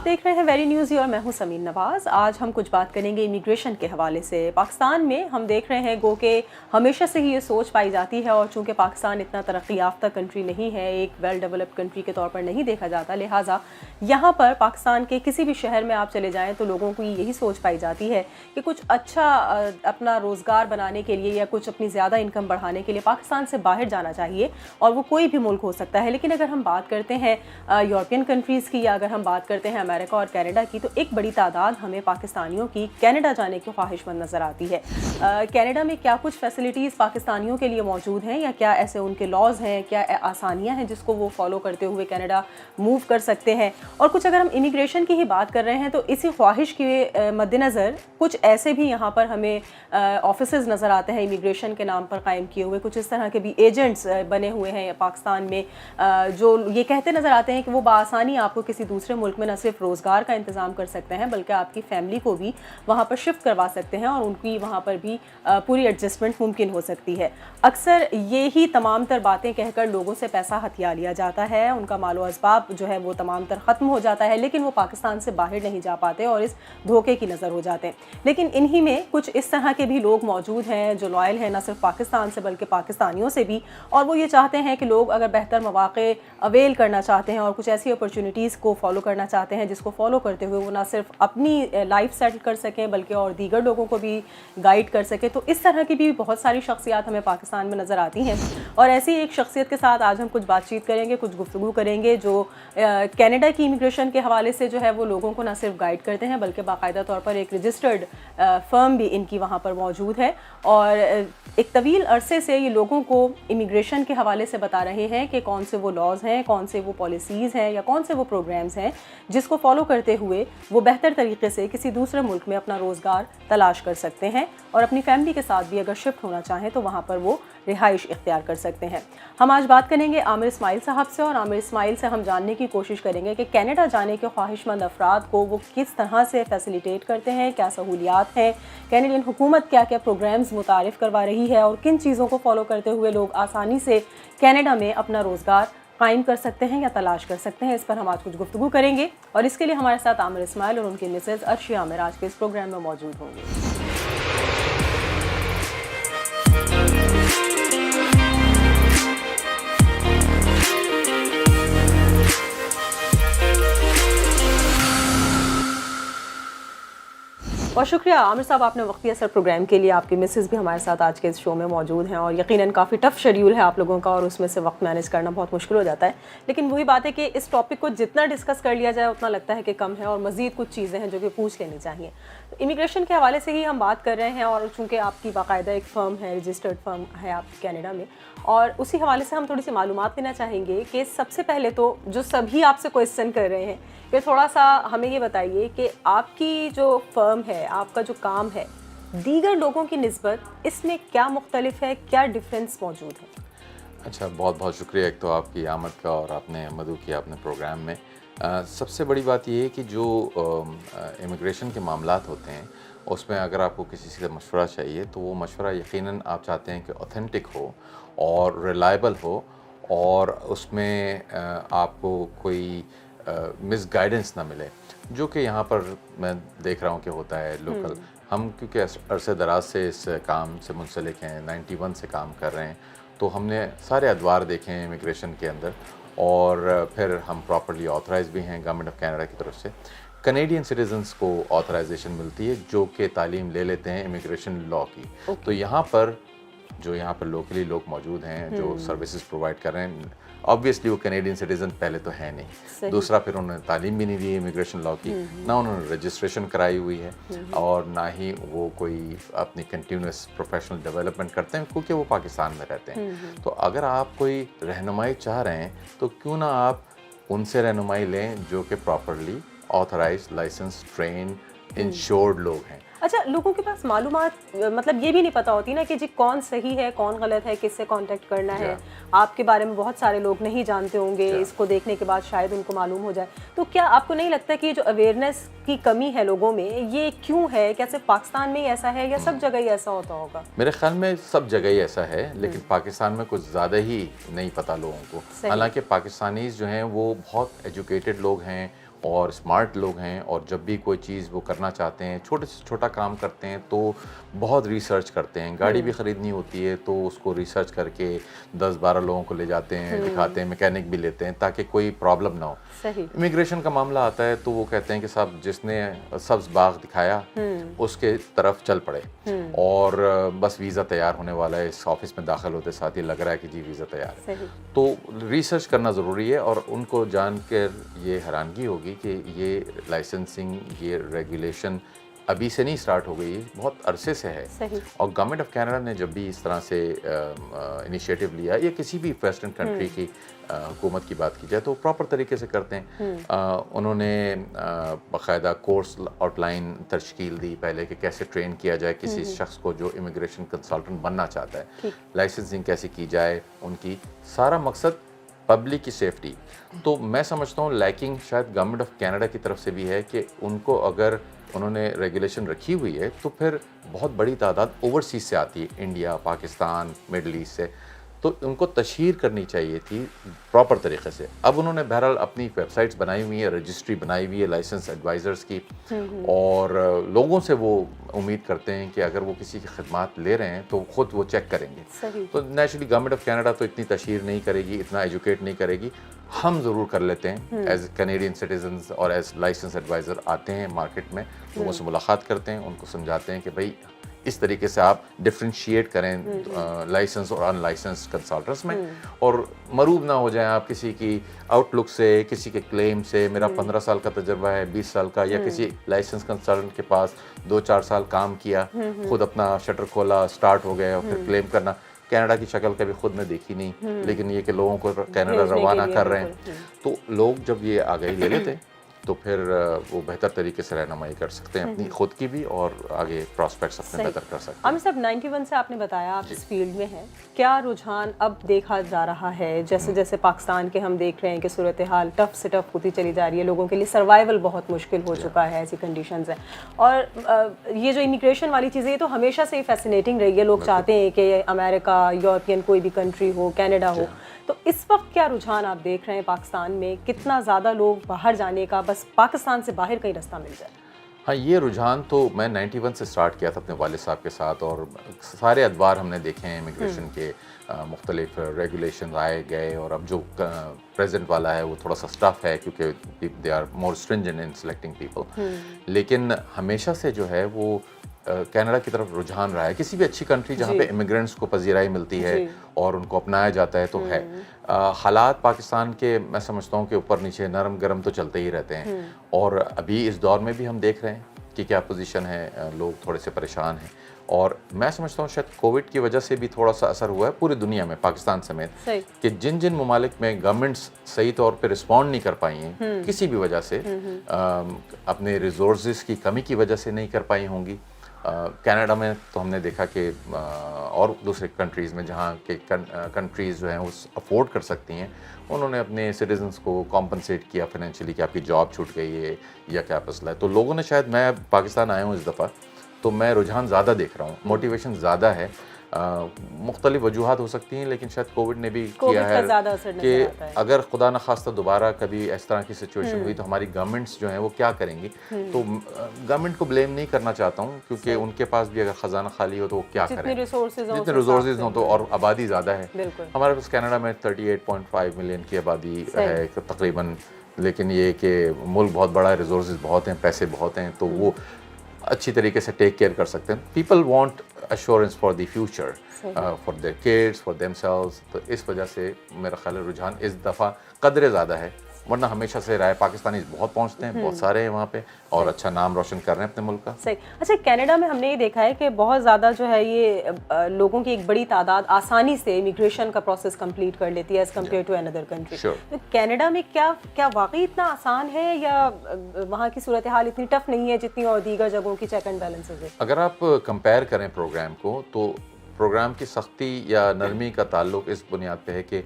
آپ دیکھ رہے ہیں ویری نیوز اور میں ہوں سمین نواز۔ آج ہم کچھ بات کریں گے امیگریشن کے حوالے سے۔ پاکستان میں ہم دیکھ رہے ہیں گو کہ ہمیشہ سے ہی یہ سوچ پائی جاتی ہے، اور چونکہ پاکستان اتنا ترقی یافتہ کنٹری نہیں ہے، ایک ویل ڈیولپڈ کنٹری کے طور پر نہیں دیکھا جاتا، لہٰذا یہاں پر پاکستان کے کسی بھی شہر میں آپ چلے جائیں تو لوگوں کو یہی سوچ پائی جاتی ہے کہ کچھ اچھا اپنا روزگار بنانے کے لیے یا کچھ اپنی زیادہ انکم بڑھانے کے لیے پاکستان سے باہر جانا چاہیے، اور وہ کوئی بھی ملک ہو سکتا ہے۔ لیکن اگر ہم بات کرتے ہیں یورپین کنٹریز کی، یا اگر ہم بات کرتے ہیں امریکہ اور کینیڈا کی، تو ایک بڑی تعداد ہمیں پاکستانیوں کی کینیڈا جانے کی خواہش مند نظر آتی ہے۔ کینیڈا میں کیا کچھ فیسلٹیز پاکستانیوں کے لیے موجود ہیں، یا کیا ایسے ان کے لاز ہیں، کیا آسانیاں ہیں جس کو وہ فالو کرتے ہوئے کینیڈا موو کر سکتے ہیں، اور کچھ اگر ہم امیگریشن کی ہی بات کر رہے ہیں تو اسی خواہش کے مد نظر کچھ ایسے بھی یہاں پر ہمیں آفیسز نظر آتے ہیں امیگریشن کے نام پر قائم کیے ہوئے، کچھ اس طرح کے بھی ایجنٹس بنے ہوئے ہیں پاکستان میں، جو یہ کہتے نظر آتے ہیں کہ وہ بآسانی آپ کو کسی دوسرے ملک میں نہ صرف روزگار کا انتظام کر سکتے ہیں بلکہ آپ کی فیملی کو بھی وہاں پر شفٹ کروا سکتے ہیں، اور ان کی وہاں پر بھی پوری ایڈجسٹمنٹ ممکن ہو سکتی ہے۔ اکثر یہی تمام تر باتیں کہہ کر لوگوں سے پیسہ ہتھیا لیا جاتا ہے، ان کا مال و اسباب جو ہے وہ تمام تر ختم ہو جاتا ہے، لیکن وہ پاکستان سے باہر نہیں جا پاتے اور اس دھوکے کی نظر ہو جاتے ہیں۔ لیکن انہی میں کچھ اس طرح کے بھی لوگ موجود ہیں جو لائل ہیں نہ صرف پاکستان سے بلکہ پاکستانیوں سے بھی، اور وہ یہ چاہتے ہیں کہ لوگ اگر بہتر مواقع اویل کرنا چاہتے ہیں اور کچھ ایسی اپرچونیٹیز کو فالو کرنا چاہتے ہیں جس کو فالو کرتے ہوئے وہ نہ صرف اپنی لائف سیٹل کر سکیں بلکہ اور دیگر لوگوں کو بھی گائیڈ کر سکیں، تو اس طرح کی بھی بہت ساری شخصیات ہمیں پاکستان میں نظر آتی ہیں۔ اور ایسی ایک شخصیت کے ساتھ آج ہم کچھ بات چیت کریں گے، کچھ گفتگو کریں گے، جو کینیڈا کی امیگریشن کے حوالے سے جو ہے وہ لوگوں کو نہ صرف گائیڈ کرتے ہیں بلکہ باقاعدہ طور پر ایک رجسٹرڈ فرم بھی ان کی وہاں پر موجود ہے، اور ایک طویل عرصے سے یہ لوگوں کو امیگریشن کے حوالے سے بتا رہے ہیں کہ کون سے وہ لاز ہیں، کون سے وہ پالیسیز ہیں، یا کون سے وہ پروگرامز ہیں جس کو فالو کرتے ہوئے وہ بہتر طریقے سے کسی دوسرے ملک میں اپنا روزگار تلاش کر سکتے ہیں، اور اپنی فیملی کے ساتھ بھی اگر شفٹ ہونا چاہیں تو وہاں پر وہ رہائش اختیار کر سکتے ہیں۔ ہم آج بات کریں گے عامر اسماعیل صاحب سے، اور عامر اسماعیل سے ہم جاننے کی کوشش کریں گے کہ کینیڈا جانے کے خواہش مند افراد کو وہ کس طرح سے فیسیلیٹیٹ کرتے ہیں، کیا سہولیات ہیں، کینیڈین حکومت کیا کیا پروگرامز متعارف کروا رہی ہے، اور کن چیزوں کو فالو کرتے ہوئے لوگ آسانی سے کینیڈا میں اپنا روزگار قائم کر سکتے ہیں یا تلاش کر سکتے ہیں۔ اس پر ہم آج کچھ گفتگو کریں گے، اور اس کے لیے ہمارے ساتھ عامر اسماعیل اور ان کی مسز عرشی عامر آج کے اس پروگرام میں موجود ہوں گے۔ بہت شکریہ عامر صاحب، آپ نے وقتی اثر پروگرام کے لیے، آپ کی مسز بھی ہمارے ساتھ آج کے اس شو میں موجود ہیں، اور یقیناً کافی ٹف شیڈیول ہے آپ لوگوں کا، اور اس میں سے وقت مینیج کرنا بہت مشکل ہو جاتا ہے، لیکن وہی بات ہے کہ اس ٹاپک کو جتنا ڈسکس کر لیا جائے اتنا لگتا ہے کہ کم ہے، اور مزید کچھ چیزیں ہیں جو کہ پوچھ لینی چاہیے۔ امیگریشن کے حوالے سے ہی ہم بات کر رہے ہیں، اور چونکہ آپ کی باقاعدہ ایک فرم ہے، رجسٹرڈ فرم ہے آپ کینیڈا میں، اور اسی حوالے سے ہم تھوڑی سی معلومات لینا چاہیں گے کہ سب سے پہلے تو جو سبھی آپ سے کویسچن کر رہے ہیں کہ تھوڑا سا ہمیں یہ بتائیے کہ آپ کی جو فرم ہے، آپ کا جو کام ہے، دیگر لوگوں کی نسبت اس میں کیا مختلف ہے، کیا ڈفرینس موجود ہے؟ اچھا، بہت بہت شکریہ ایک تو آپ کی آمد کا، اور آپ نے مدعو کیا اپنے پروگرام میں۔ سب سے بڑی بات یہ ہے کہ جو امیگریشن کے معاملات ہوتے ہیں اس میں اگر آپ کو کسی سے مشورہ چاہیے تو وہ مشورہ یقیناً آپ چاہتے ہیں کہ اوتھینٹک ہو اور ریلائبل ہو، اور اس میں آپ کو کوئی مس گائیڈنس نہ ملے، جو کہ یہاں پر میں دیکھ رہا ہوں کہ ہوتا ہے لوکل۔ ہم کیونکہ عرصے دراز سے اس کام سے منسلک ہیں، 91 سے کام کر رہے ہیں، تو ہم نے سارے ادوار دیکھے ہیں امیگریشن کے اندر، اور پھر ہم پراپرلی آتھرائز بھی ہیں گورنمنٹ آف کینیڈا کی طرف سے۔ کینیڈین سٹیزنس کو آتھرائزیشن ملتی ہے جو کہ تعلیم لے لیتے ہیں امیگریشن لاء کی، تو یہاں پر لوکلی لوگ موجود ہیں جو سروسز پرووائڈ کر رہے ہیں، آبویسلی وہ کینیڈین سٹیزن پہلے تو ہے نہیں، دوسرا پھر انہوں نے تعلیم بھی نہیں دی امیگریشن لاء کی، نہ انہوں نے رجسٹریشن کرائی ہوئی ہے، اور نہ ہی وہ کوئی اپنی کنٹینیوس پروفیشنل ڈیولپمنٹ کرتے ہیں کیونکہ وہ پاکستان میں رہتے ہیں۔ تو اگر آپ کوئی رہنمائی چاہ رہے ہیں تو کیوں نہ آپ ان سے رہنمائی لیں جو کہ properly authorised, licensed, trained, insured لوگ ہیں۔ اچھا، لوگوں کے پاس معلومات مطلب یہ بھی نہیں پتہ ہوتی نا کہ جی کون صحیح ہے، کون غلط ہے، کس سے کانٹیکٹ کرنا ہے، آپ کے بارے میں بہت سارے لوگ نہیں جانتے ہوں گے، اس کو دیکھنے کے بعد شاید ان کو معلوم ہو جائے، تو کیا آپ کو نہیں لگتا کہ یہ جو اویئرنیس کی کمی ہے لوگوں میں، یہ کیوں ہے؟ کیا صرف پاکستان میں ہی ایسا ہے یا سب جگہ ہی ایسا ہوتا ہوگا؟ میرے خیال میں سب جگہ ہی ایسا ہے، لیکن پاکستان میں کچھ زیادہ ہی نہیں پتہ لوگوں کو، حالانکہ پاکستانیز جو ہیں وہ بہت ایجوکیٹڈ لوگ ہیں، اور اسمارٹ لوگ ہیں, اور جب بھی کوئی چیز وہ کرنا چاہتے ہیں, چھوٹے سے چھوٹا کام کرتے ہیں تو بہت ریسرچ کرتے ہیں. گاڑی بھی خریدنی ہوتی ہے تو اس کو ریسرچ کر کے 10-12 لوگوں کو لے جاتے ہیں, دکھاتے ہیں, میکینک بھی لیتے ہیں تاکہ کوئی پرابلم نہ ہو. امیگریشن کا معاملہ آتا ہے تو وہ کہتے ہیں کہ صاحب جس نے سبز باغ دکھایا اس کے طرف چل پڑے, اور بس ویزا تیار ہونے والا ہے, اس آفس میں داخل ہوتے ساتھ ہی لگ رہا ہے کہ جی ویزا تیار ہے. تو ریسرچ کرنا ضروری ہے, اور ان کو جان کر یہ حیرانگی ہوگی کہ یہ لائسنسنگ, یہ ریگولیشن ابھی سے نہیں سٹارٹ ہو گئی, بہت عرصے سے ہے. اور گورنمنٹ آف کینیڈا نے جب بھی اس طرح سے انیشیٹو لیا, یا کسی بھی ویسٹرن کنٹری کی حکومت کی بات کی جائے تو پراپر طریقے سے کرتے ہیں. انہوں نے باقاعدہ کورس آؤٹ لائن تشکیل دی پہلے کہ کیسے ٹرین کیا جائے کسی شخص کو جو امیگریشن کنسلٹنٹ بننا چاہتا ہے, لائسنسنگ کیسے کی جائے ان کی, سارا مقصد پبلک کی سیفٹی. تو میں سمجھتا ہوں لیکنگ شاید گورنمنٹ آف کینیڈا کی طرف سے بھی ہے کہ ان کو اگر انہوں نے ریگولیشن رکھی ہوئی ہے تو پھر بہت بڑی تعداد اوورسیز سے آتی ہے, انڈیا, پاکستان, مڈل ایسٹ سے, تو ان کو تشہیر کرنی چاہیے تھی پراپر طریقے سے. اب انہوں نے بہرحال اپنی ویب سائٹس بنائی ہوئی ہیں, رجسٹری بنائی ہوئی ہے لائسنس ایڈوائزرز کی, اور لوگوں سے وہ امید کرتے ہیں کہ اگر وہ کسی کی خدمات لے رہے ہیں تو خود وہ چیک کریں گے. تو نیچرلی گورنمنٹ آف کینیڈا تو اتنی تشہیر نہیں کرے گی, اتنا ایجوکیٹ نہیں کرے گی. ہم ضرور کر لیتے ہیں ایز کینیڈین سٹیزنز, اور ایز لائسنس ایڈوائزر آتے ہیں مارکیٹ میں, لوگوں سے ملاقات کرتے ہیں, ان کو سمجھاتے ہیں کہ بھائی اس طریقے سے آپ ڈفرینشیٹ کریں لائسنس اور ان لائسنس کنسلٹنٹس میں, اور مروب نہ ہو جائیں آپ کسی کی آؤٹ لک سے, کسی کے کلیم سے. میرا 15 سال کا تجربہ ہے, 20 سال کا, یا کسی لائسنس کنسلٹنٹ کے پاس 2-4 سال کام کیا, خود اپنا شٹر کھولا, اسٹارٹ ہو گیا, اور پھر کلیم کرنا. کینیڈا کی شکل کبھی خود نے دیکھی نہیں, لیکن یہ کہ لوگوں کو کینیڈا روانہ کر رہے ہیں, تو لوگ جب یہ آگاہی لے لیتے تو پھر وہ بہتر طریقے سے رہنمائی کر سکتے ہیں اپنی خود کی بھی, اور آگے پراسپیکٹس اپنے بہتر کر سکتے ہیں. عامر صاحب 91 سے آپ نے بتایا آپ اس فیلڈ میں ہیں, کیا رجحان اب دیکھا جا رہا ہے جیسے جیسے پاکستان کے ہم دیکھ رہے ہیں کہ صورتحال ٹف سے ٹف ہوتی چلی جا رہی ہے, لوگوں کے لیے سروائیول بہت مشکل ہو چکا ہے, ایسی کنڈیشنز ہیں, اور یہ جو امیگریشن والی چیزیں یہ تو ہمیشہ سے ہی فیسینیٹنگ رہی ہے. لوگ چاہتے ہیں کہ امریکہ, یورپین کوئی بھی کنٹری ہو, کینیڈا ہو. تو اس وقت کیا رجحان آپ دیکھ رہے ہیں پاکستان میں, کتنا زیادہ لوگ باہر جانے کا, بس پاکستان سے باہر کہیں رستہ مل جائے؟ ہاں, یہ رجحان تو میں 91 سے سٹارٹ کیا تھا اپنے والد صاحب کے ساتھ, اور سارے ادوار ہم نے دیکھے ہیں امیگریشن کے, مختلف ریگولیشن آئے گئے, اور اب جو پریزنٹ والا ہے وہ تھوڑا سا سٹف ہے کیونکہ they are more stringent in selecting people. لیکن ہمیشہ سے جو ہے وہ کینیڈا کی طرف رجحان رہا ہے. کسی بھی اچھی کنٹری جہاں پہ امیگرینٹس کو پذیرائی ملتی ہے اور ان کو اپنایا جاتا ہے تو ہے. حالات پاکستان کے میں سمجھتا ہوں کہ اوپر نیچے نرم گرم تو چلتے ہی رہتے ہیں, اور ابھی اس دور میں بھی ہم دیکھ رہے ہیں کہ کیا پوزیشن ہے, لوگ تھوڑے سے پریشان ہیں. اور میں سمجھتا ہوں شاید کووڈ کی وجہ سے بھی تھوڑا سا اثر ہوا ہے پوری دنیا میں, پاکستان سمیت, کہ جن جن ممالک میں گورنمنٹس صحیح طور پہ رسپونڈ نہیں کر پائی ہیں کسی بھی وجہ سے, اپنے ریسورسز کی کمی کی وجہ سے نہیں کر پائی ہوں گی. کینیڈا میں تو ہم نے دیکھا کہ اور دوسرے کنٹریز میں جہاں کہ کنٹریز جو ہیں وہ افورڈ کر سکتی ہیں, انہوں نے اپنے سٹیزنس کو کمپنسیٹ کیا فائنینشلی کہ آپ کی جاب چھوٹ گئی ہے یا کیا مسئلہ ہے. تو لوگوں نے شاید, میں پاکستان آیا ہوں اس دفعہ تو میں رجحان زیادہ دیکھ رہا ہوں, موٹیویشن زیادہ ہے. مختلف وجوہات ہو سکتی ہیں, لیکن شاید کووڈ نے بھی کیا ہے کہ اگر خدا نخواستہ دوبارہ کبھی اس طرح کی سچویشن ہوئی تو ہماری گورنمنٹس جو ہیں وہ کیا کریں گی. تو گورنمنٹ کو بلیم نہیں کرنا چاہتا ہوں, کیونکہ ان کے پاس بھی اگر خزانہ خالی ہو تو وہ کیا کریں, جتنے ریسورسز ہوں تو, اور آبادی زیادہ ہے. ہمارے پاس کینیڈا میں 38.5 ملین کی آبادی ہے تقریباً, لیکن یہ کہ ملک بہت بڑا ہے, ریسورسز بہت ہیں, پیسے بہت ہیں, تو وہ اچھی طریقے سے ٹیک کیئر کر سکتے ہیں. People want assurance for the future, for their kids, for themselves. تو اس وجہ سے میرا خیال ہے رجحان اس دفعہ قدرے زیادہ ہے, ورنہ ہمیشہ سے رہا ہے. پاکستانی بہت پہنچتے ہیں, بہت سارے ہیں وہاں پہ, اور اچھا نام روشن کر رہے ہیں اپنے ملک کا. صحیح. اچھا, کینیڈا میں ہم نے یہ دیکھا ہے کہ بہت زیادہ جو ہے یہ لوگوں کی ایک بڑی تعداد آسانی سے امیگریشن کا پروسیس کمپلیٹ کر لیتی ہے ایز کمپیئر ٹو اندر کنٹری. تو کینیڈا میں کیا واقعی اتنا آسان ہے, یا وہاں کی صورتحال اتنی ٹف نہیں ہے جتنی اور دیگر جگہوں کی چیک اینڈ بیلنسز ہے؟ اگر آپ کمپیئر کریں پروگرام کو تو پروگرام کی سختی یا نرمی کا تعلق اس بنیاد پہ ہے کہ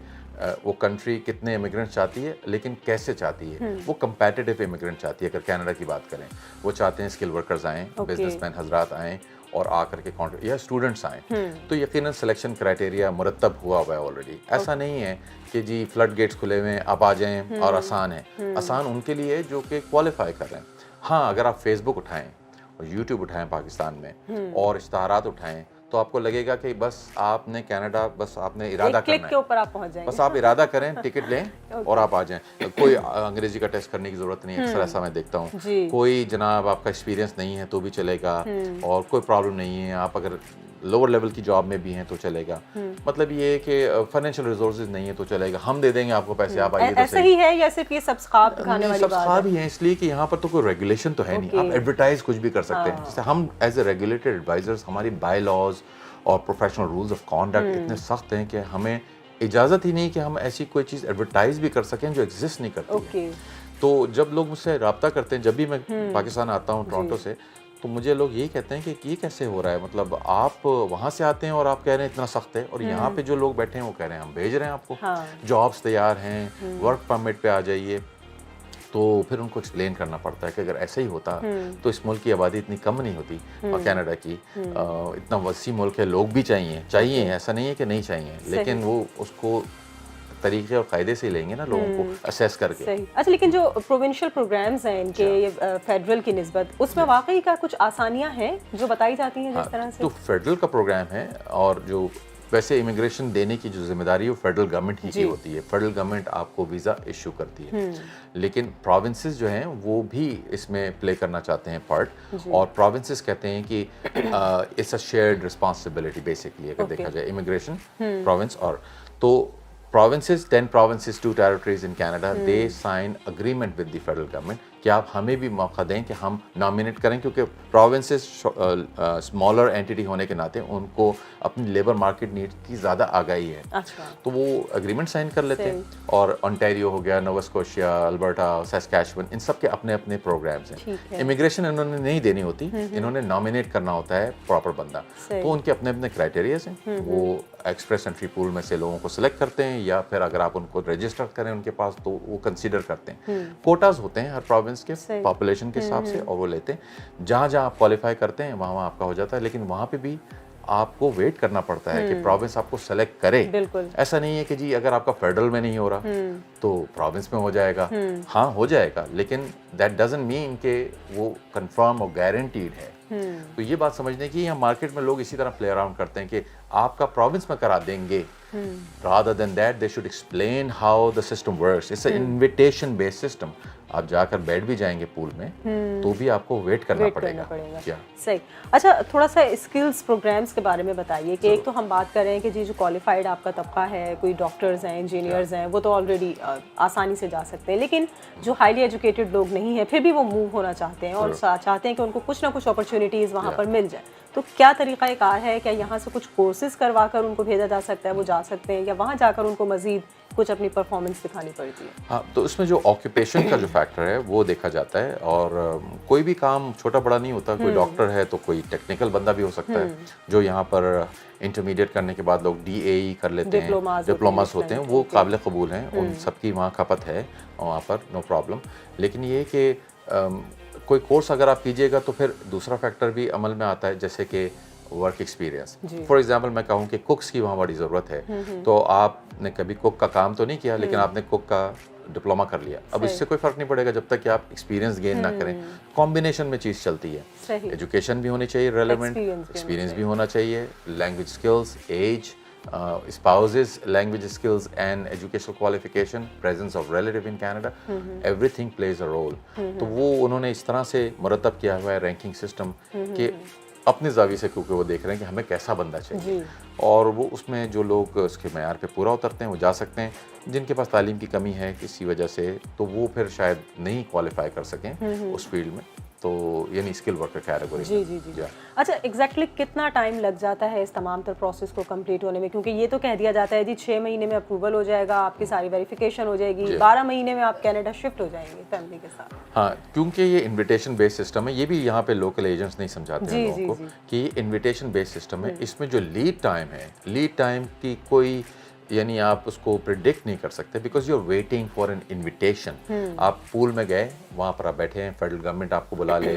وہ کنٹری کتنے امیگرینٹ چاہتی ہے, لیکن کیسے چاہتی ہے. وہ کمپیٹیٹیو امیگرینٹ چاہتی ہے. اگر کینیڈا کی بات کریں, وہ چاہتے ہیں اسکل ورکرز آئیں, بزنس مین حضرات آئیں, اور آ کر کے کانٹریکٹ یا اسٹوڈنٹس آئیں تو یقیناً سلیکشن کرائٹیریا مرتب ہوا ہوا ہے آلریڈی. ایسا نہیں ہے کہ جی فلڈ گیٹس کھلے ہوئے ہیں آپ آ جائیں اور آسان ہے. آسان ان کے لیے جو کہ کوالیفائی کر رہے ہیں. ہاں اگر آپ فیس بک اٹھائیں اور یوٹیوب اٹھائیں پاکستان میں اور اشتہارات اٹھائیں تو آپ کو لگے گا کہ بس آپ نے کینیڈا بس آپ نے ارادہ کرنا کے اوپر آپ پہنچ جائیں بس آپ ارادہ کریں ٹکٹ لیں اور آپ آ جائیں. کوئی انگریزی کا ٹیسٹ کرنے کی ضرورت نہیں ہے, اکثر ایسا میں دیکھتا ہوں. کوئی جناب آپ کا ایکسپیرینس نہیں ہے تو بھی چلے گا اور کوئی پرابلم نہیں ہے. آپ اگر لوور لیول کی جاب میں بھی ہیں تو چلے گا. مطلب یہ ہے کہ فائنینشیل ریسورسز نہیں ہے تو چلے گا, ہم دے دیں گے آپ کو پیسے, آپ آئیے تو ایسا ہی ہے یا صرف یہ سبسکرائب دکھانے والی بات ہے؟ سبسکرائب ہی ہیں اس لیے کہ یہاں پر تو کوئی ریگولیشن تو ہے نہیں, آپ ایڈورٹائز کچھ بھی کر سکتے ہیں. جیسے ہم ایز اے ریگولیٹڈ ایڈوائزرز ہماری بائی لاز اور پروفیشنل رولز آف کانڈکٹ اتنے سخت ہیں کہ ہمیں اجازت ہی نہیں کہ ہم ایسی کوئی چیز ایڈورٹائز بھی کر سکیں جو ایگزسٹ نہیں کرتی ہے. تو جب لوگ مجھ سے رابطہ کرتے ہیں, جب بھی میں پاکستان آتا ہوں ٹورانٹو سے, تو مجھے لوگ یہی کہتے ہیں کہ یہ کیسے ہو رہا ہے, مطلب آپ وہاں سے آتے ہیں اور آپ کہہ رہے ہیں اتنا سخت ہے, اور یہاں پہ جو لوگ بیٹھے ہیں وہ کہہ رہے ہیں ہم بھیج رہے ہیں آپ کو, جابس تیار ہیں, ورک پرمٹ پہ آ جائیے. تو پھر ان کو ایکسپلین کرنا پڑتا ہے کہ اگر ایسا ہی ہوتا تو اس ملک کی آبادی اتنی کم نہیں ہوتی, اور کینیڈا کی اتنا وسیع ملک ہے, لوگ بھی چاہیے, ایسا نہیں ہے کہ نہیں چاہیے, لیکن وہ اس کو طریقے اور قاعدے سے لیں گے نا لوگوں کو اسیس کر کے. اچھا, لیکن جو پروونشل پروگرامز ہیں ان کے فیڈرل کی نسبت, اس میں واقعی کا کچھ آسانیاں ہیں جو بتائی جاتی ہیں جس طرح سے؟ تو فیڈرل کا پروگرام ہے, اور جو ویسے امیگریشن دینے کی جو ذمہ داری ہے وہ فیڈرل گورنمنٹ ہی کی ہوتی ہے. فیڈرل گورنمٹ آپ کو ویزا ایشو کرتی ہے, لیکن پروونسز جو ہیں وہ بھی اس میں پلے کرنا چاہتے ہیں پارٹ, اور پروونسز کہتے ہیں کہ it's a shared responsibility basically اگر دیکھا جائے امیگریشن پروونس. اور تو provinces, 10 provinces, 2 territories in Canada, they sign agreement with the federal government کہ آپ ہمیں بھی موقع دیں کہ ہم نامینیٹ کریں, کیونکہ پروونسز اسمالر اینٹی ہونے کے ناطے ان کو اپنی لیبر مارکیٹ نیڈ کی زیادہ آگاہی ہے. تو وہ اگریمنٹ سائن کر لیتے ہیں. اور انٹیریو ہو گیا, نووا اسکوشیا, البرٹا, سیسکیچون, ان سب کے اپنے اپنے پروگرامز ہیں. امیگریشن انہوں نے نہیں دینی ہوتی, انہوں نے نامینیٹ کرنا ہوتا ہے پراپر بندہ. تو ان کے اپنے اپنے کرائٹیریاز ہیں, وہ ایکسپریس انٹری پول میں سے لوگوں کو سلیکٹ کرتے ہیں, یا پھر اگر آپ ان کو رجسٹر کریں ان کے پاس تو وہ کنسیڈر کرتے ہیں. کوٹاز ہوتے ہیں ہر پروونس کے پاپولیشن کے حساب سے, اور وہ لیتے ہیں جہاں جہاں آپ کوالیفائی کرتے ہیں وہاں آپ کا ہو جاتا ہے. لیکن وہاں پہ بھی آپ کو ویٹ کرنا پڑتا ہے کہ پروونس آپ کو سلیکٹ کرے. ایسا نہیں ہے کہ جی اگر آپ کا فیڈرل میں نہیں ہو رہا تو پروونس میں ہو جائے گا. ہاں ہو جائے گا, لیکن دیٹ ڈزنٹ مین کہ وہ کنفرم اور گارنٹیڈ ہے. تو یہ بات سمجھنے کی, یہاں مارکیٹ میں لوگ اسی طرح پلے اراؤنڈ کرتے ہیں کہ آپ کا پروونس میں کرا دیں گے. rather than that they should explain how the system works. It's an invitation based system. آپ جا کر بیٹھ بھی جائیں گے پول میں تو بھی آپ کو ویٹ کرنا پڑے گا. صحیح. اچھا, تھوڑا سا اسکلز پروگرامز کے بارے میں بتائیے کہ ایک تو ہم بات کر رہے ہیں کہ جی جو کوالیفائڈ آپ کا طبقہ ہے, کوئی ڈاکٹرز ہیں, انجینئرز ہیں, وہ تو آلریڈی آسانی سے جا سکتے ہیں, لیکن جو ہائیلی ایجوکیٹڈ لوگ نہیں ہیں پھر بھی وہ موو ہونا چاہتے ہیں اور چاہتے ہیں کہ ان کو کچھ نہ کچھ اپرچونیٹیز وہاں پر مل جائیں, تو کیا طریقہ کار ہے؟ کیا یہاں سے کچھ کورسز کروا کر ان کو بھیجا جا سکتا ہے, وہ جا سکتے ہیں, یا وہاں جا کر ان کو مزید کچھ اپنی پرفارمنس دکھانی پڑتی ہے؟ ہاں, تو اس میں جو آکوپیشن کا جو فیکٹر ہے وہ دیکھا جاتا ہے, اور کوئی بھی کام چھوٹا بڑا نہیں ہوتا. کوئی ڈاکٹر ہے تو کوئی ٹیکنیکل بندہ بھی ہو سکتا ہے, جو یہاں پر انٹرمیڈیٹ کرنے کے بعد لوگ DAE کر لیتے ہیں, ڈپلوماز ہوتے ہیں, وہ قابل قبول ہیں, ان سب کی وہاں کھپت ہے وہاں پر, نو پرابلم. لیکن یہ کہ کوئی کورس اگر آپ کیجیے گا تو پھر دوسرا فیکٹر بھی عمل میں آتا ہے, جیسے کہ ورک ایکسپیرینس. فار ایگزامپل میں کہوں کہ کوکس کی وہاں بڑی ضرورت ہے, تو آپ نے کبھی کوک کا کام تو نہیں کیا, لیکن آپ نے کوک کا ڈپلوما کر لیا. اب اس سے کوئی فرق نہیں پڑے گا جب تک کہ آپ ایکسپیرینس گین نہ کریں. کمبینیشن میں چیز چلتی ہے, ایجوکیشن بھی ہونی چاہیے ریلیونٹ, ایکسپیرینس بھی ہونا چاہیے, language skills, age, spouses, language skills and educational qualification, presence of relative in Canada, everything plays a role. تو وہ انہوں نے اس طرح سے مرتب کیا ہوا ہے رینکنگ سسٹم کہ اپنے زاویے سے, کیونکہ وہ دیکھ رہے ہیں کہ ہمیں کیسا بندہ چاہیے, اور وہ اس میں جو لوگ اس کے معیار پہ پورا اترتے ہیں وہ جا سکتے ہیں. جن کے پاس تعلیم کی کمی ہے کسی وجہ سے تو وہ پھر شاید نہیں کوالیفائی کر سکیں اس فیلڈ میں, تو یعنی اسکل ورکر کیٹیگری. جی. اچھا, ایگزیکٹلی کتنا ٹائم لگ جاتا ہے اس تمام تر پروسیس کو کمپلیٹ ہونے میں؟ کیونکہ یہ تو کہہ دیا جاتا ہے جی 6 مہینے میں اپروول ہو جائے گا, آپ کی ساری ویریفیکیشن ہو جائے گی, 12 مہینے میں آپ کینیڈا شفٹ ہو جائیں گے فیملی کے ساتھ. ہاں, کیونکہ یہ انویٹیشن بیس سسٹم ہے, یہ بھی یہاں پہ لوکل ایجنٹس نہیں سمجھاتے ہیں لوگوں کو کہ یہ انویٹیشن بیس سسٹم ہے. اس میں جو لیڈ ٹائم ہے, لیڈ ٹائم کی کوئی یعنی آپ اس کو پریڈکٹ نہیں کر سکتے, because you are waiting for an invitation. آپ پول میں گئے, وہاں پر آپ بیٹھے ہیں, فیڈرل گورنمنٹ آپ کو بلا لے,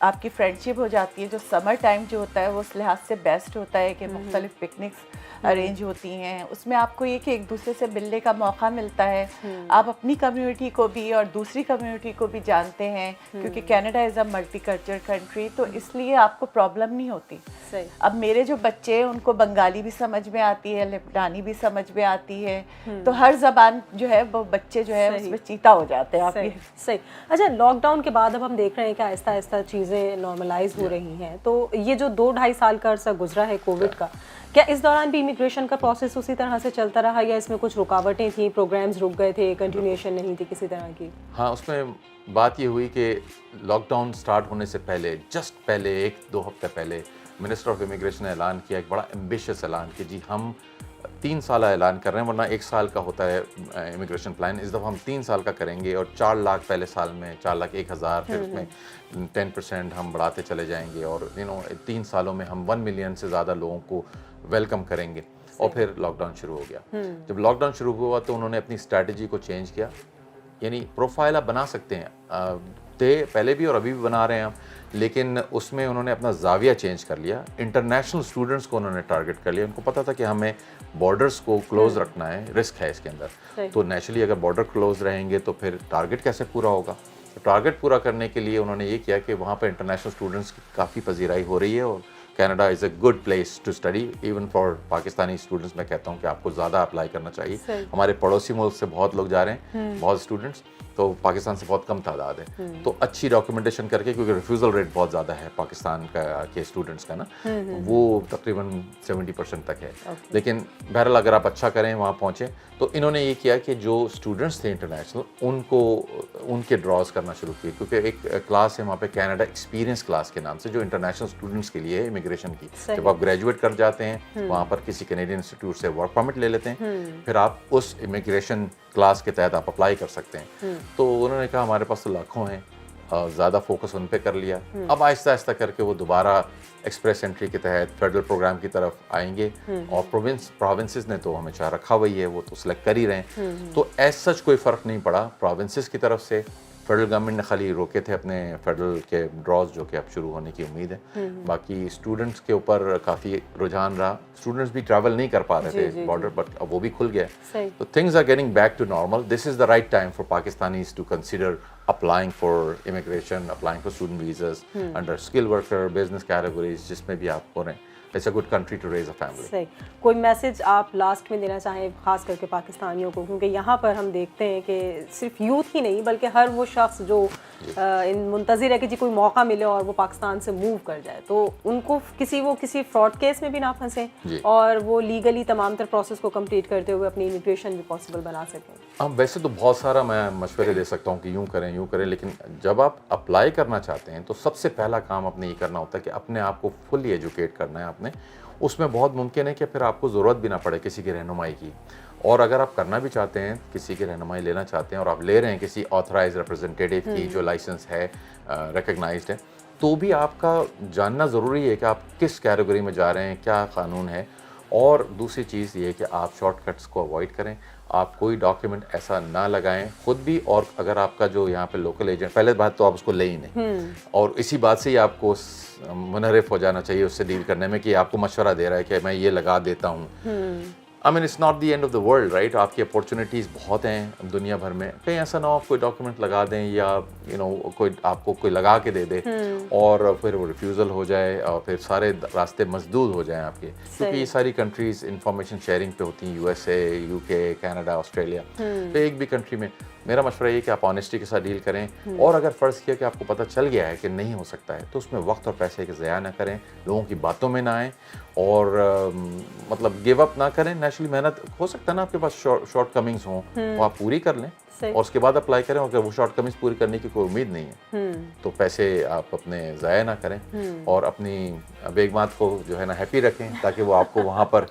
آپ کی فرینڈشپ ہو جاتی ہے. جو سمر ٹائم جو ہوتا ہے وہ اس لحاظ سے بیسٹ ہوتا ہے کہ مختلف پکنکس ارینج ہوتی ہیں. اس میں آپ کو یہ کہ ایک دوسرے سے ملنے کا موقع ملتا ہے. آپ اپنی کمیونٹی کو بھی اور دوسری کمیونٹی کو بھی جانتے ہیں, کیونکہ Canada is a multi culture country, تو اس لیے آپ کو پرابلم نہیں ہوتی. اب میرے جو بچے ہیں ان کو بنگالی بھی سمجھ میں آتی ہے, لبنانی بھی سمجھ میں آتی ہے, تو ہر زبان جو ہے وہ بچے جو ہے اس میں چیتا ہو جاتے ہیں. آپ صحیح. اچھا, لاک ڈاؤن کے بعد اب ہم دیکھ رہے ہیں کہ آہستہ آہستہ چیزیں نارملائز ہو رہی ہیں, تو یہ جو 2-2.5 سال کا عرصہ گزرا ہے کووڈ کا, کیا اس دوران بھی امیگریشن کا پروسیس اسی طرح سے چلتا رہا یا اس میں کچھ رکاوٹیں تھیں, پروگرامز رک گئے تھے, کنٹینیوشن نہیں تھی کسی طرح کی؟ ہاں, اس میں بات یہ ہوئی کہ لاک ڈاؤن سٹارٹ ہونے سے پہلے, جسٹ پہلے 1-2 ہفتے پہلے, منسٹر آف امیگریشن نے اعلان کیا, ایک بڑا ایمبیشیس اعلان کہ جی ہم 3 سالہ اعلان کر رہے ہیں, ورنہ 1 سال کا ہوتا ہے امیگریشن پلان. اس دفعہ ہم 3 سال کا کریں گے, اور 4 لاکھ پہلے سال میں, 4,01,000, پھر اس میں 10% ہم بڑھاتے چلے جائیں گے, اور 3 سالوں میں ہم 1 ملین سے زیادہ لوگوں کو ویلکم کریں گے. اور پھر لاک ڈاؤن شروع ہو گیا. جب لاک ڈاؤن شروع ہوا تو انہوں نے اپنی اسٹریٹجی کو چینج کیا. یعنی پروفائل آپ بنا سکتے ہیں, تھے پہلے بھی اور ابھی بھی بنا رہے ہیں ہم, لیکن اس میں انہوں نے اپنا زاویہ چینج کر لیا. انٹرنیشنل اسٹوڈنٹس کو انہوں نے ٹارگٹ کر لیا. ان کو پتہ تھا کہ ہمیں بارڈرس کو کلوز رکھنا ہے, رسک ہے اس کے اندر, تو نیچرلی اگر بارڈر کلوز رہیں گے تو پھر ٹارگٹ کیسے پورا ہوگا. ٹارگٹ پورا کرنے کے لیے انہوں نے یہ کیا کہ وہاں پہ انٹرنیشنل اسٹوڈنٹس کی کافی پذیرائی ہو رہی ہے, اور Canada is a good place to study even for Pakistani students. میں کہتا ہوں کہ آپ کو زیادہ اپلائی کرنا چاہیے. ہمارے پڑوسی ملک سے بہت لوگ جا رہے ہیں, بہت اسٹوڈنٹس, تو پاکستان سے بہت کم تعداد ہے. تو اچھی ڈاکیومنٹیشن کر کے, کیونکہ ریفیوزل ریٹ بہت زیادہ ہے پاکستان کا کے اسٹوڈنٹس کا نا, وہ تقریباً 70% تک ہے. لیکن بہرحال اگر آپ اچھا کریں, وہاں پہنچیں, تو انہوں نے یہ کیا کہ جو اسٹوڈنٹس تھے انٹرنیشنل, ان کو ان کے ڈراز کرنا شروع کیے. کیونکہ ایک کلاس ہے وہاں پہ کینیڈا ایکسپیرینس کلاس کے نام سے, جو انٹرنیشنل اسٹوڈنٹس کے لیے امیگریشن کی. جب آپ گریجویٹ کر جاتے ہیں وہاں پر کسی کینیڈین انسٹیٹیوٹ سے ورک پرمٹ لے لیتے ہیں, پھر آپ اس امیگریشن کلاس کے تحت آپ اپلائی کر سکتے ہیں. تو انہوں نے کہا ہمارے پاس تو لاکھوں ہیں, زیادہ فوکس ان پہ کر لیا. اب آہستہ آہستہ کر کے وہ دوبارہ ایکسپریس انٹری کے تحت فیڈرل پروگرام کی طرف آئیں گے, اور پروونسز نے تو ہمیں چاہ رکھا ہوئی ہے, وہ تو سلیکٹ کر ہی رہے ہیں. تو ایز سچ کوئی فرق نہیں پڑا پروونسز کی طرف سے. فیڈرل گورنمنٹ نے خالی روکے تھے اپنے فیڈرل کے ڈراز, جو کہ اب شروع ہونے کی امید ہے. باقی اسٹوڈنٹس کے اوپر کافی رجحان رہا. اسٹوڈنٹس بھی ٹریول نہیں کر پا رہے تھے بارڈر, بٹ اب وہ بھی کھل گیا. تو things are getting back to normal. This is the right time for Pakistanis to consider applying for immigration, applying for student visas under skilled worker, business categories, جس میں بھی آپ ہو رہے ہیں. It's a good country to raise a family. صحیح. کوئی message آپ last میں دینا چاہیں خاص کر کے پاکستانیوں کو, کیونکہ یہاں پر ہم دیکھتے ہیں کہ صرف یوتھ ہی نہیں بلکہ ہر وہ شخص جو منتظر ہے کہ جی کوئی موقع ملے اور وہ پاکستان سے موو کر جائے, تو ان کو کسی فراڈ کیس میں بھی نہ پھنسیں, اور وہ لیگلی تمام تر پروسیس کو کمپلیٹ کرتے ہوئے اپنی امیگریشن بھی پاسبل بنا سکیں. ویسے تو بہت سارا میں مشورے دے سکتا ہوں کہ یوں کریں, لیکن جب آپ اپلائی کرنا چاہتے ہیں تو سب سے پہلا کام آپ نے یہ کرنا ہوتا ہے کہ اپنے آپ کو فلی ایجوکیٹ کرنا ہے آپ نے. اس میں بہت ممکن ہے کہ پھر آپ کو ضرورت بھی نہ پڑے کسی کی رہنمائی کی. اور اگر آپ کرنا بھی چاہتے ہیں, کسی کی رہنمائی لینا چاہتے ہیں, اور آپ لے رہے ہیں کسی آتھرائز ریپرزنٹیٹیو کی جو لائسنس ہے, ریکگنائزڈ ہے, تو بھی آپ کا جاننا ضروری ہے کہ آپ کس کیٹیگری میں جا رہے ہیں, کیا قانون ہے. اور دوسری چیز یہ ہے کہ آپ شارٹ کٹس کو اوائڈ کریں. آپ کوئی ڈاکیومنٹ ایسا نہ لگائیں خود بھی, اور اگر آپ کا جو یہاں پہ لوکل ایجنٹ, پہلے بات تو آپ اس کو لے ہی نہیں, اور اسی بات سے ہی آپ کو منحرف ہو جانا چاہیے اس سے ڈیل کرنے میں, کہ آپ کو مشورہ دے رہا ہے کہ میں یہ لگا دیتا ہوں. I mean, it's not the end of the world, right? آپ کی اپورچونیٹیز بہت ہیں دنیا بھر میں. کہیں ایسا نہ ہو آپ کوئی ڈاکیومنٹ لگا دیں, یا کوئی آپ کو کوئی لگا کے دے دے, اور پھر وہ ریفیوزل ہو جائے, اور پھر سارے راستے مسدود ہو جائیں آپ کے. کیونکہ یہ ساری کنٹریز انفارمیشن شیئرنگ پہ ہوتی ہیں, USA, UK, کینیڈا, آسٹریلیا. تو ایک بھی کنٹری میں میرا مشورہ یہ کہ آپ آنیسٹی کے ساتھ ڈیل کریں. اور اگر فرض کیا کہ آپ کو پتہ چل گیا ہے کہ نہیں ہو سکتا ہے, تو اس میں وقت اور پیسے کے ضیاع نہ کریں, لوگوں کی باتوں میں نہ آئیں, اور مطلب گیو اپ نہ کریں. نیچرلی محنت ہو سکتا ہے نا آپ کے پاس شارٹ کمنگس ہوں, وہ آپ پوری کر لیں, اور اس کے بعد اپلائی کریں. اگر وہ شارٹ کمنگس پوری کرنے کی کوئی امید نہیں ہے تو پیسے آپ اپنے ضائع نہ کریں, اور اپنی بیگمات کو جو ہے نا ہیپی رکھیں, تاکہ وہ آپ کو وہاں پر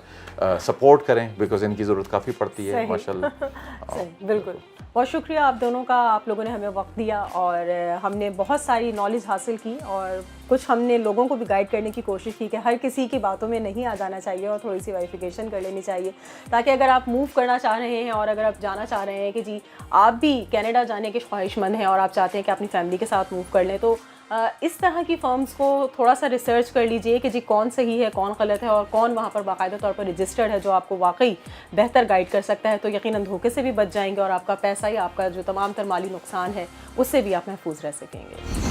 سپورٹ کریں, بیکاز ان کی ضرورت کافی پڑتی ہے ماشاء اللہ. بالکل. بہت شکریہ آپ دونوں کا, آپ لوگوں نے ہمیں وقت دیا, اور ہم نے بہت ساری نالج حاصل کی, اور کچھ ہم نے لوگوں کو بھی گائیڈ کرنے کی کوشش کی کہ ہر کسی کی باتوں میں نہیں آ جانا چاہیے, اور تھوڑی سی ویریفیکیشن کر لینی چاہیے, تاکہ اگر آپ موو کرنا چاہ رہے ہیں, اور اگر آپ جانا چاہ رہے ہیں کہ جی آپ بھی کینیڈا جانے کے خواہش مند ہیں, اور آپ چاہتے ہیں کہ اپنی فیملی کے ساتھ موو کر لیں, تو اس طرح کی فرمز کو تھوڑا سا ریسرچ کر لیجئے کہ جی کون صحیح ہے کون غلط ہے اور کون وہاں پر باقاعدہ طور پر رجسٹرڈ ہے جو آپ کو واقعی بہتر گائیڈ کر سکتا ہے، تو یقیناً دھوکے سے بھی بچ جائیں گے اور آپ کا پیسہ یا آپ کا جو تمام تر مالی نقصان ہے اس سے بھی آپ محفوظ رہ سکیں گے.